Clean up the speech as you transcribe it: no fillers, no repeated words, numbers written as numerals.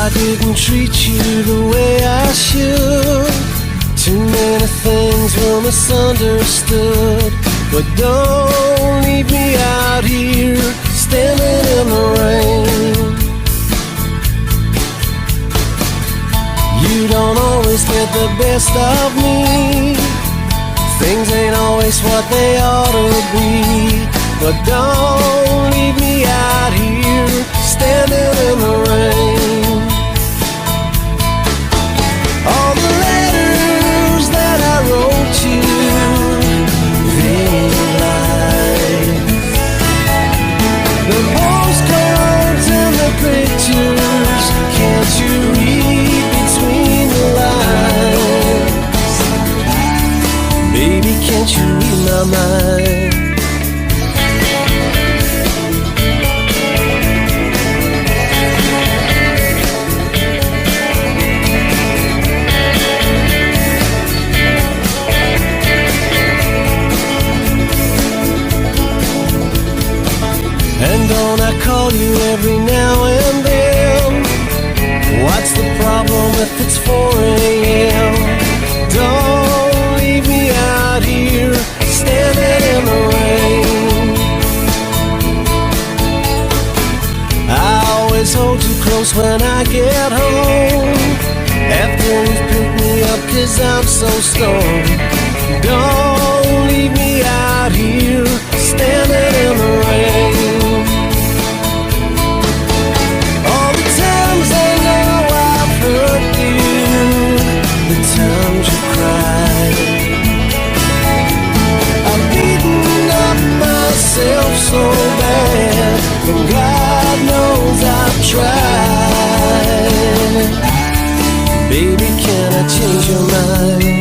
I didn't treat you the way I should. Too many things were misunderstood. But don't leave me out here standing in the rain. You don't always get the best of me. Things ain't always what they ought to be. But don't leave me out here standing in the rain. All the letters that I wrote you, they lied. The postcards and the pictures, can't you read between the lines? Baby, can't you read my mind? And don't I call you every now and then? What's the problem if it's 4 a.m.? Don't leave me out here standing in the rain. I always hold you close when I get home, after you've picked me up 'cause I'm so stoned. Don't leave me out here standing in the rain. All the times I know I've hurt you, the times you cried, I've beaten up myself so bad, but God knows I've tried. Baby, can I change your mind?